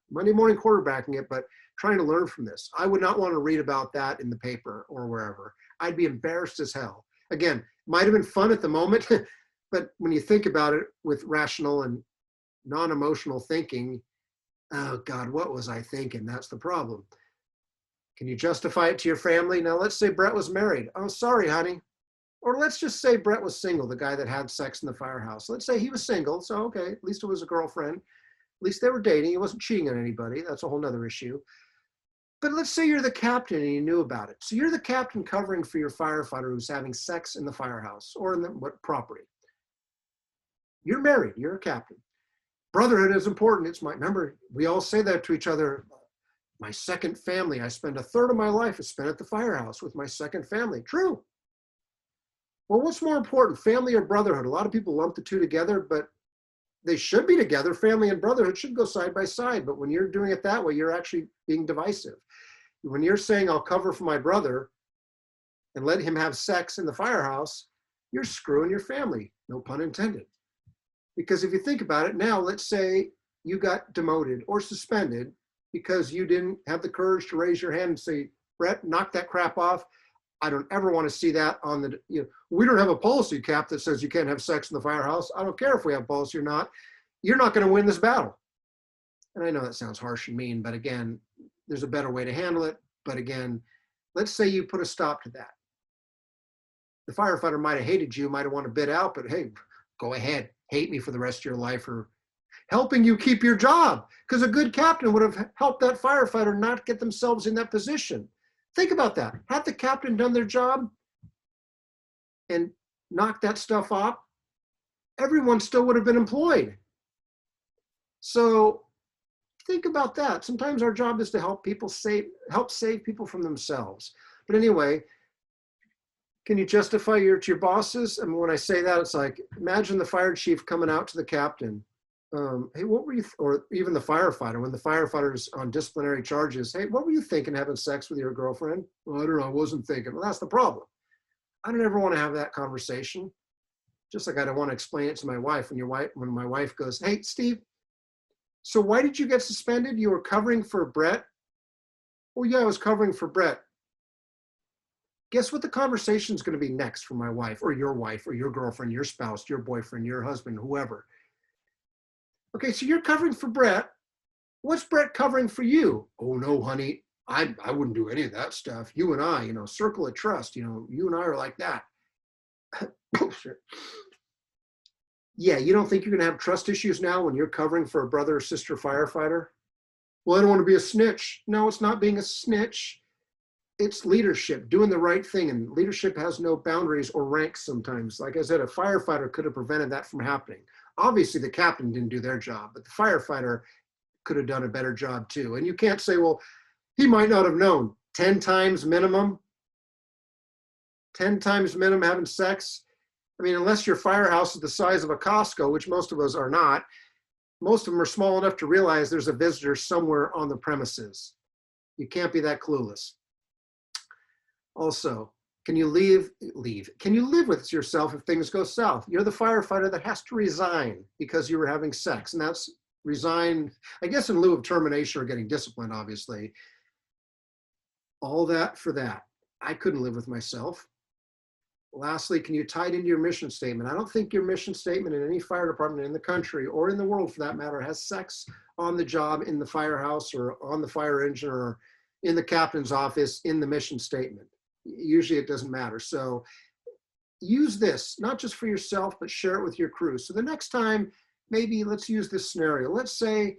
Monday morning quarterbacking it, but trying to learn from this. I would not want to read about that in the paper or wherever. I'd be embarrassed as hell. Again, might have been fun at the moment, but when you think about it with rational and non-emotional thinking, oh God, what was I thinking? That's the problem. Can you justify it to your family? Now let's say Brett was married. Oh, sorry, honey. Or let's just say Brett was single, the guy that had sex in the firehouse. Let's say he was single, so okay, at least it was a girlfriend. At least they were dating, he wasn't cheating on anybody. That's a whole nother issue. But let's say you're the captain and you knew about it. So you're the captain covering for your firefighter who's having sex in the firehouse or in the property. You're married, you're a captain. Brotherhood is important. Remember, we all say that to each other. My second family, I spend 1/3 of my life is spent at the firehouse with my second family. True. Well, what's more important, family or brotherhood? A lot of people lump the two together, but they should be together. Family and brotherhood should go side by side. But when you're doing it that way, you're actually being divisive. When you're saying I'll cover for my brother and let him have sex in the firehouse, you're screwing your family, no pun intended. Because if you think about it now, let's say you got demoted or suspended because you didn't have the courage to raise your hand and say, Brett, knock that crap off. I don't ever want to see that on the, we don't have a policy, Cap, that says you can't have sex in the firehouse. I don't care if we have policy or not. You're not going to win this battle. And I know that sounds harsh and mean, but again, there's a better way to handle it. But again, let's say you put a stop to that. The firefighter might have hated you, might have wanted to bid out, but hey, go ahead, hate me for the rest of your life for helping you keep your job. Because a good captain would have helped that firefighter not get themselves in that position. Think about that. Had the captain done their job and knocked that stuff off, everyone still would have been employed. So think about that. Sometimes our job is to help save people from themselves. But anyway, can you justify to your bosses? I mean, when I say that, it's like, imagine the fire chief coming out to the captain. Hey, what were you, or even the firefighter, when the firefighter's on disciplinary charges, hey, what were you thinking having sex with your girlfriend? Well, I don't know, I wasn't thinking. Well, that's the problem. I don't ever want to have that conversation. Just like I don't want to explain it to my wife when my wife goes, hey, Steve, so why did you get suspended? You were covering for Brett? Oh yeah, I was covering for Brett. Guess what the conversation is going to be next for my wife or your girlfriend, your spouse, your boyfriend, your husband, whoever. Okay, so you're covering for Brett. What's Brett covering for you? Oh no, honey, I wouldn't do any of that stuff. You and I, circle of trust, you and I are like that. Bullshit. Yeah, you don't think you're gonna have trust issues now when you're covering for a brother or sister firefighter? Well, I don't want to be a snitch. No, it's not being a snitch. It's leadership, doing the right thing. And leadership has no boundaries or ranks sometimes. Like I said, a firefighter could have prevented that from happening. Obviously, the captain didn't do their job, but the firefighter could have done a better job too. And you can't say, well, he might not have known. 10 times minimum? 10 times minimum having sex? I mean, unless your firehouse is the size of a Costco, which most of us are not, most of them are small enough to realize there's a visitor somewhere on the premises. You can't be that clueless. Also, can you Can you live with yourself if things go south? You're the firefighter that has to resign because you were having sex, and that's resign, I guess, in lieu of termination or getting disciplined, obviously. All that for that. I couldn't live with myself. Lastly, can you tie it into your mission statement? I don't think your mission statement in any fire department in the country or in the world for that matter has sex on the job in the firehouse or on the fire engine or in the captain's office in the mission statement. Usually it doesn't matter. So use this, not just for yourself, but share it with your crew. So the next time, maybe let's use this scenario. Let's say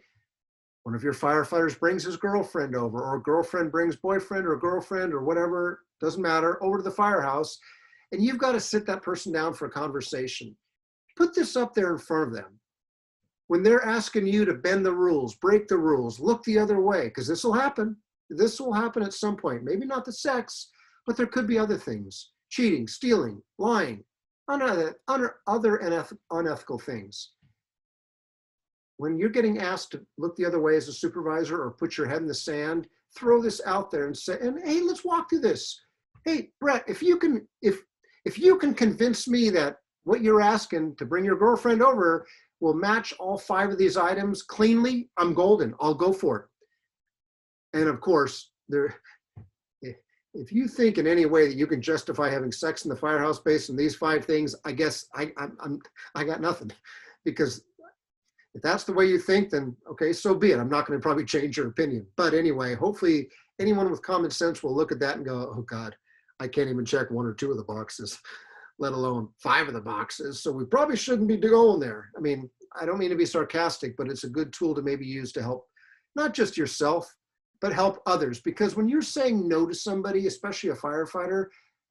one of your firefighters brings his girlfriend over, or a girlfriend brings boyfriend or girlfriend or whatever, doesn't matter, over to the firehouse. And you've got to sit that person down for a conversation. Put this up there in front of them. When they're asking you to bend the rules, break the rules, look the other way, because this will happen. This will happen at some point. Maybe not the sex, but there could be other things. Cheating, stealing, lying, other unethical things. When you're getting asked to look the other way as a supervisor or put your head in the sand, throw this out there and say, and hey, let's walk through this. Hey, Brett, if you can convince me that what you're asking to bring your girlfriend over will match all 5 of these items cleanly, I'm golden. I'll go for it. And of course, if you think in any way that you can justify having sex in the firehouse based on these 5 things, I guess I got nothing. Because if that's the way you think, then okay, so be it. I'm not going to probably change your opinion. But anyway, hopefully anyone with common sense will look at that and go, oh God, I can't even check 1 or 2 of the boxes, let alone 5 of the boxes. So we probably shouldn't be going there. I mean, I don't mean to be sarcastic, but it's a good tool to maybe use to help not just yourself, but help others. Because when you're saying no to somebody, especially a firefighter,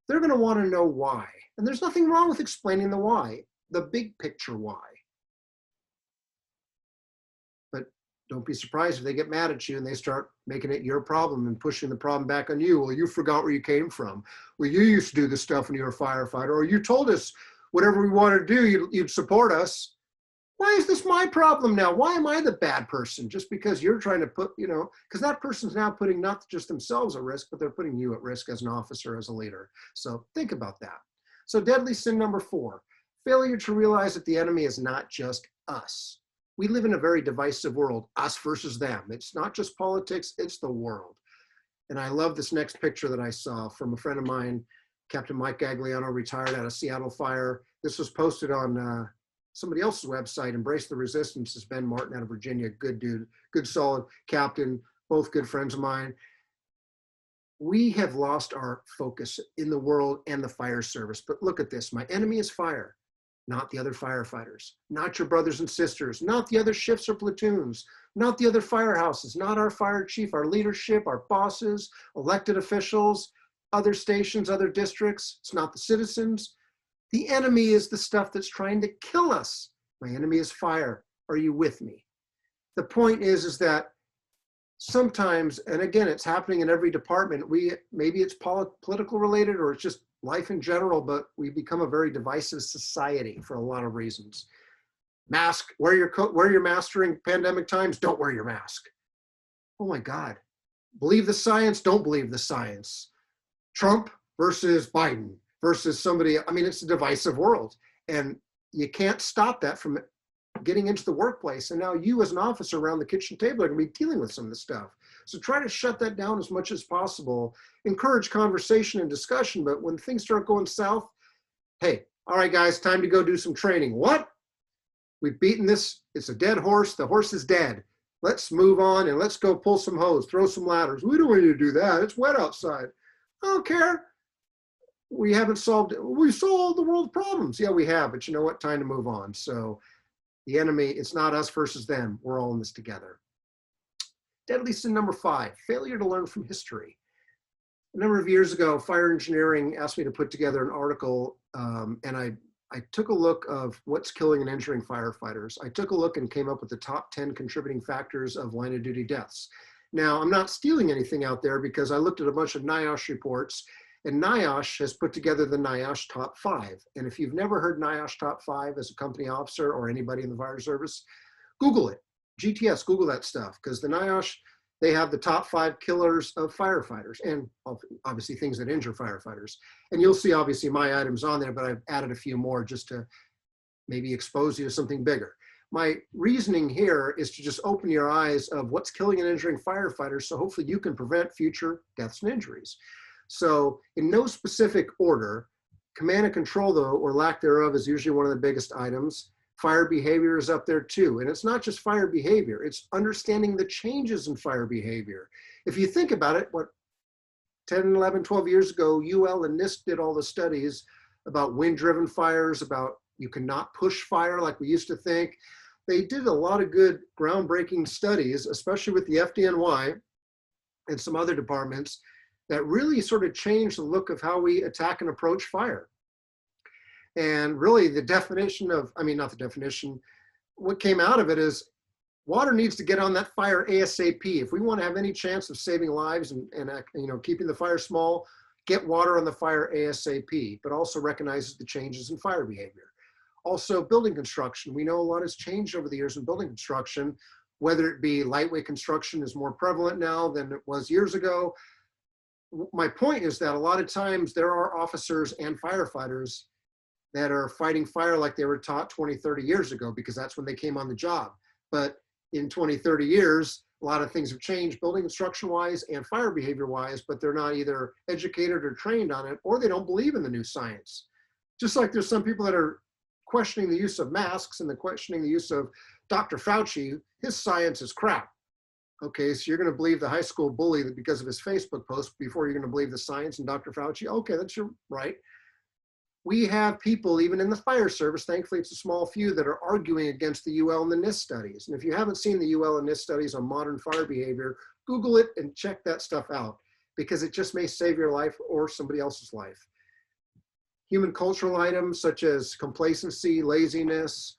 they're going to want to know why. And there's nothing wrong with explaining the why, the big picture why. But don't be surprised if they get mad at you and they start making it your problem and pushing the problem back on you. Well, you forgot where you came from. Well, you used to do this stuff when you were a firefighter, or you told us whatever we wanted to do, you'd support us. Why is this my problem now? Why am I the bad person? Just because you're trying to put, because that person's now putting not just themselves at risk, but they're putting you at risk as an officer, as a leader. So think about that. So deadly sin number 4, failure to realize that the enemy is not just us. We live in a very divisive world, us versus them. It's not just politics, it's the world. And I love this next picture that I saw from a friend of mine, Captain Mike Gagliano, retired out of Seattle Fire. This was posted on somebody else's website. Embrace the Resistance is Ben Martin out of Virginia. Good dude, good solid captain, both good friends of mine. We have lost our focus in the world and the fire service. But look at this, my enemy is fire, not the other firefighters, not your brothers and sisters, not the other shifts or platoons, not the other firehouses, not our fire chief, our leadership, our bosses, elected officials, other stations, other districts. It's not the citizens. The enemy is the stuff that's trying to kill us. My enemy is fire. Are you with me? The point is that sometimes, and again, it's happening in every department, maybe it's political related or it's just life in general, but we become a very divisive society for a lot of reasons. Mask, wear your coat, wear your mask during pandemic times, don't wear your mask. Oh my God. Believe the science, don't believe the science. Trump versus Biden versus somebody, I mean, it's a divisive world. And you can't stop that from getting into the workplace. And now you as an officer around the kitchen table are gonna be dealing with some of this stuff. So try to shut that down as much as possible. Encourage conversation and discussion, but when things start going south, hey, all right guys, time to go do some training. What? We've beaten this, it's a dead horse, the horse is dead. Let's move on and let's go pull some hose, throw some ladders. We don't want you to do that, it's wet outside. I don't care. We haven't solved it. We've solved the world's problems. Yeah, we have, but you know what? Time to move on. So the enemy, it's not us versus them. We're all in this together. Deadly sin number 5, failure to learn from history. A number of years ago, Fire Engineering asked me to put together an article, and I took a look of what's killing and injuring firefighters. I took a look and came up with the top 10 contributing factors of line of duty deaths. Now, I'm not stealing anything out there because I looked at a bunch of NIOSH reports, and NIOSH has put together the NIOSH top 5. And if you've never heard NIOSH top 5 as a company officer or anybody in the fire service, Google it. GTS, Google that stuff, because the NIOSH, they have the top 5 killers of firefighters and obviously things that injure firefighters. And you'll see obviously my items on there, but I've added a few more just to maybe expose you to something bigger. My reasoning here is to just open your eyes of what's killing and injuring firefighters, so hopefully you can prevent future deaths and injuries. So in no specific order, command and control though, or lack thereof, is usually one of the biggest items. Fire behavior is up there too. And it's not just fire behavior, it's understanding the changes in fire behavior. If you think about it, what 10, 11, 12 years ago, UL and NIST did all the studies about wind-driven fires, about you cannot push fire like we used to think. They did a lot of good groundbreaking studies, especially with the FDNY and some other departments, that really sort of changed the look of how we attack and approach fire. And really the definition of, I mean, not the definition, what came out of it is water needs to get on that fire ASAP. If we want to have any chance of saving lives and you know, keeping the fire small, get water on the fire ASAP, but also recognizes the changes in fire behavior. Also building construction. We know a lot has changed over the years in building construction, whether it be lightweight construction is more prevalent now than it was years ago. My point is that a lot of times there are officers and firefighters that are fighting fire like they were taught 20, 30 years ago, because that's when they came on the job. But in 20, 30 years, a lot of things have changed building construction wise and fire behavior wise, but they're not either educated or trained on it, or they don't believe in the new science. Just like there's some people that are questioning the use of masks and questioning the use of Dr. Fauci, his science is crap. Okay, so you're gonna believe the high school bully because of his Facebook post before you're gonna believe the science and Dr. Fauci. Okay, that's your right. We have people, even in the fire service, thankfully it's a small few, that are arguing against the UL and the NIST studies. And if you haven't seen the UL and NIST studies on modern fire behavior, Google it and check that stuff out, because it just may save your life or somebody else's life. Human cultural items such as complacency, laziness,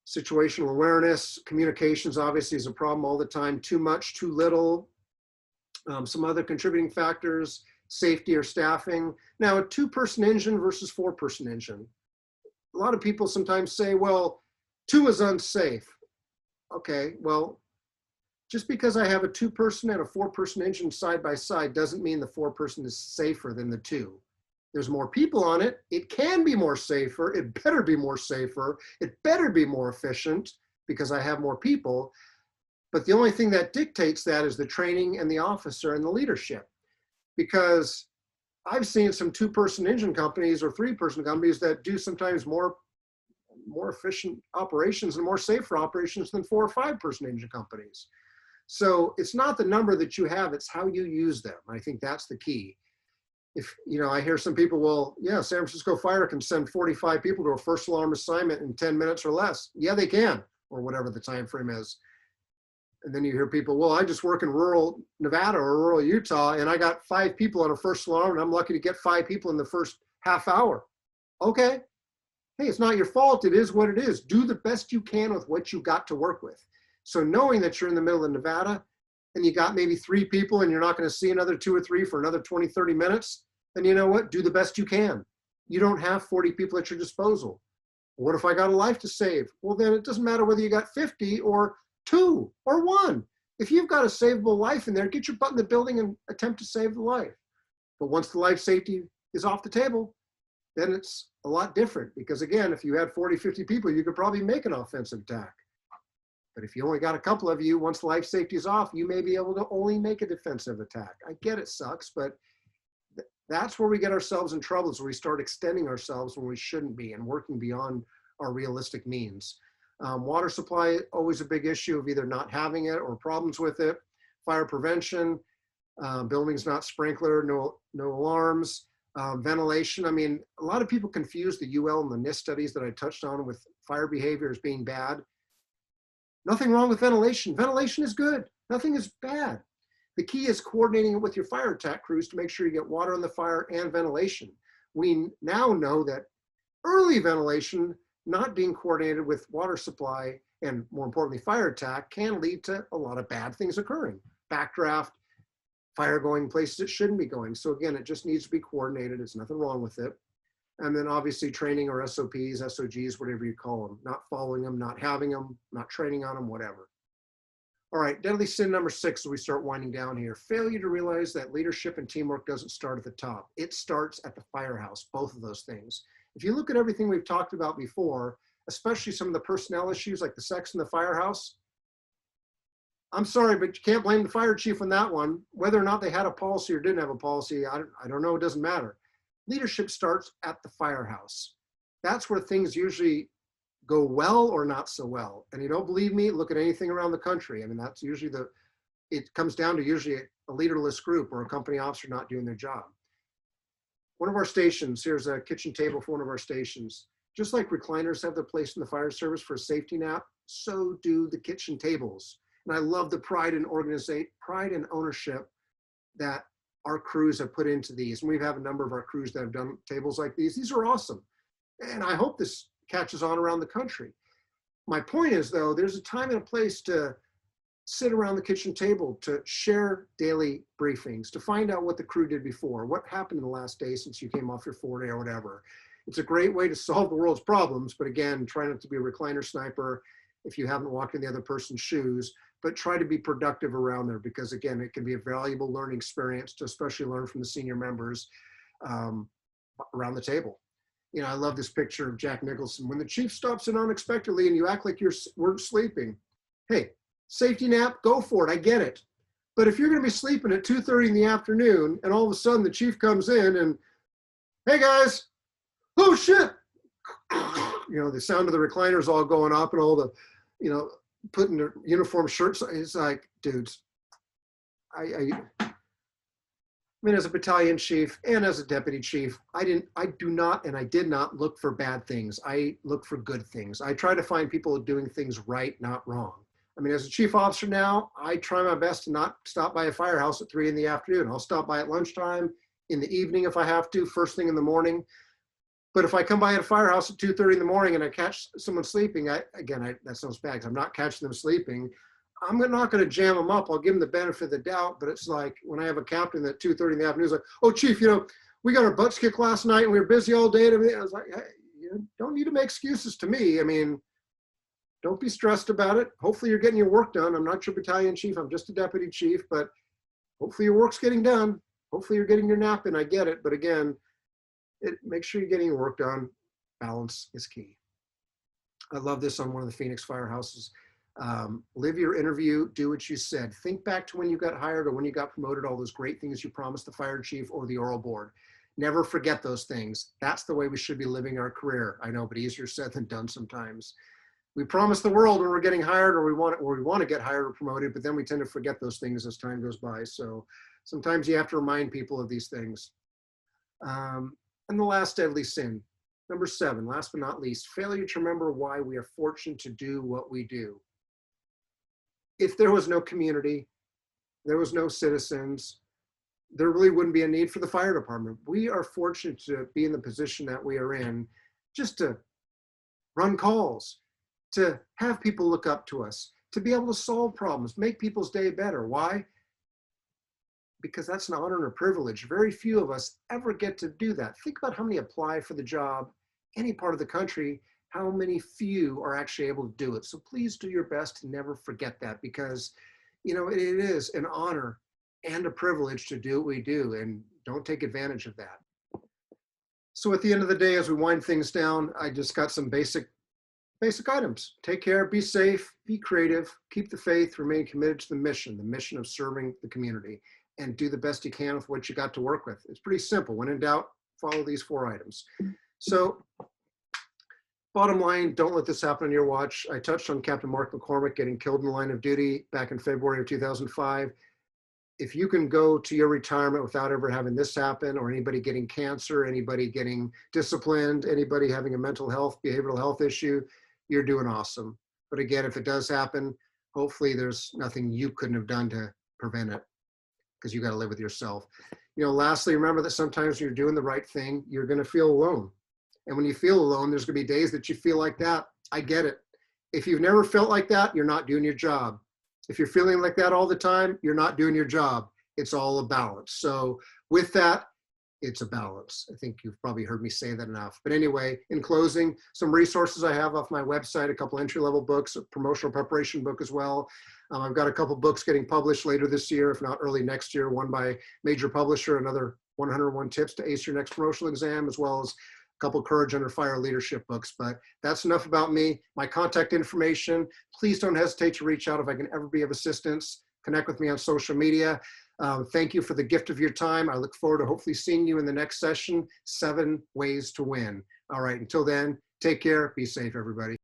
situational awareness, communications obviously is a problem all the time, too much, too little. Some other contributing factors, safety or staffing. Now, a 2-person engine versus 4-person engine. A lot of people sometimes say, well, 2 is unsafe. Okay, well, just because I have a 2-person and a 4-person engine side by side doesn't mean the 4-person is safer than the 2. There's more people on it. It can be more safer. It better be more safer. It better be more efficient because I have more people. But the only thing that dictates that is the training and the officer and the leadership. Because I've seen some 2-person engine companies or 3-person companies that do sometimes more efficient operations and more safer operations than 4 or 5-person engine companies. So it's not the number that you have, it's how you use them. I think that's the key. If, I hear some people, well, yeah, San Francisco Fire can send 45 people to a first alarm assignment in 10 minutes or less. Yeah, they can, or whatever the time frame is. And then you hear people, well, I just work in rural Nevada or rural Utah, and I got 5 people on a first alarm, and I'm lucky to get 5 people in the first half hour. Okay. Hey, it's not your fault. It is what it is. Do the best you can with what you got to work with. So knowing that you're in the middle of Nevada and you got maybe 3 people and you're not going to see another 2 or 3 for another 20, 30 minutes, then you know what? Do the best you can. You don't have 40 people at your disposal. What if I got a life to save? Well, then it doesn't matter whether you got 50 or 2 or 1. If you've got a savable life in there, get your butt in the building and attempt to save the life. But once the life safety is off the table, then it's a lot different, because again, if you had 40, 50 people, you could probably make an offensive attack. But if you only got a couple of you, once life safety is off, you may be able to only make a defensive attack. I get it sucks, but that's where we get ourselves in trouble, is where we start extending ourselves when we shouldn't be and working beyond our realistic means. Water supply, always a big issue of either not having it or problems with it. Fire prevention, buildings not sprinkler, no alarms. Ventilation, I mean, a lot of people confuse the UL and the NIST studies that I touched on with fire behavior as being bad. Nothing wrong with ventilation. Ventilation is good. Nothing is bad. The key is coordinating it with your fire attack crews to make sure you get water on the fire and ventilation. We now know that early ventilation not being coordinated with water supply and, more importantly, fire attack can lead to a lot of bad things occurring. Backdraft, fire going places it shouldn't be going. So again, it just needs to be coordinated. There's nothing wrong with it. And then obviously training, or SOPs, SOGs, whatever you call them, not following them, not having them, not training on them, whatever. All right, deadly sin number 6, so we start winding down here. Failure to realize that leadership and teamwork doesn't start at the top. It starts at the firehouse, both of those things. If you look at everything we've talked about before, especially some of the personnel issues like the sex in the firehouse, I'm sorry, but you can't blame the fire chief on that one. Whether or not they had a policy or didn't have a policy, I don't know, it doesn't matter. Leadership starts at the firehouse. That's where things usually go well or not so well. And you don't believe me, look at anything around the country. I mean, that's usually it comes down to usually a leaderless group or a company officer not doing their job. One of our stations, here's a kitchen table for one of our stations. Just like recliners have their place in the fire service for a safety nap, so do the kitchen tables. And I love the pride and ownership that our crews have put into these. And we have a number of our crews that have done tables like these. These are awesome. And I hope this catches on around the country. My point is, though, there's a time and a place to sit around the kitchen table, to share daily briefings, to find out what the crew did before, what happened in the last day since you came off your 4-day or whatever. It's a great way to solve the world's problems, but again, try not to be a recliner sniper if you haven't walked in the other person's shoes, but try to be productive around there, because again, it can be a valuable learning experience to especially learn from the senior members around the table. You know, I love this picture of Jack Nicholson. When the chief stops in unexpectedly and you act like you weren't sleeping, hey, safety nap, go for it, I get it. But if you're gonna be sleeping at 2:30 in the afternoon and all of a sudden the chief comes in and, hey guys, oh shit, you know, the sound of the recliners all going up and all the, you know, putting their uniform shirts, it's like, dudes, I mean, as a battalion chief and as a deputy chief, I did not look for bad things. I look for good things. I try to find people doing things right, not wrong. I mean, as a chief officer now, I try my best to not stop by a firehouse at 3 in the afternoon. I'll stop by at lunchtime, in the evening if I have to, first thing in the morning. But if I come by at a firehouse at 2:30 in the morning and I catch someone sleeping, that sounds bad because I'm not catching them sleeping. I'm not going to jam them up. I'll give them the benefit of the doubt. But it's like when I have a captain at 2:30 in the afternoon, he's like, oh, chief, you know, we got our butts kicked last night and we were busy all day. And everything. I was like, hey, you don't need to make excuses to me. I mean, Don't be stressed about it. Hopefully you're getting your work done. I'm not your battalion chief. I'm just a deputy chief, but hopefully your work's getting done. Hopefully you're getting your nap in. I get it. But again, make sure you're getting your work done. Balance is key. I love this on one of the Phoenix firehouses. Live your interview, do what you said. Think back to when you got hired or when you got promoted, all those great things you promised the fire chief or the oral board. Never forget those things. That's the way we should be living our career. I know, but easier said than done sometimes. We promise the world when we're getting hired or we want to get hired or promoted, but then we tend to forget those things as time goes by. So sometimes you have to remind people of these things. And the last deadly sin, number 7, last but not least, failure to remember why we are fortunate to do what we do. If there was no community, there was no citizens, there really wouldn't be a need for the fire department. We are fortunate to be in the position that we are in, just to run calls, to have people look up to us, to be able to solve problems, make people's day better. Why? Because that's an honor and a privilege. Very few of us ever get to do that. Think about how many apply for the job, any part of the country, how many few are actually able to do it. So please do your best to never forget that, because you know, it is an honor and a privilege to do what we do, and don't take advantage of that. So at the end of the day, as we wind things down, I just got some basic items. Take care, be safe, be creative, keep the faith, remain committed to the mission of serving the community, and do the best you can with what you got to work with. It's pretty simple. When in doubt, follow these 4 items. So bottom line, don't let this happen on your watch. I touched on Captain Mark McCormick getting killed in the line of duty back in February of 2005. If you can go to your retirement without ever having this happen, or anybody getting cancer, anybody getting disciplined, anybody having a mental health, behavioral health issue, you're doing awesome. But again, if it does happen, hopefully there's nothing you couldn't have done to prevent it, because you got to live with yourself. You know, lastly, remember that sometimes when you're doing the right thing, you're going to feel alone. And when you feel alone, there's going to be days that you feel like that. I get it. If you've never felt like that, you're not doing your job. If you're feeling like that all the time, you're not doing your job. It's all a balance. So with that, it's a balance. I think you've probably heard me say that enough. But anyway, in closing, some resources I have off my website, a couple entry-level books, a promotional preparation book as well. I've got a couple books getting published later this year, if not early next year, one by major publisher, another 101 tips to ace your next promotional exam, as well as a couple Courage Under Fire leadership books. But that's enough about me. My contact information, please don't hesitate to reach out if I can ever be of assistance. Connect with me on social media. Thank you for the gift of your time. I look forward to hopefully seeing you in the next session, 7 Ways to Win. All right, until then, take care, be safe, everybody.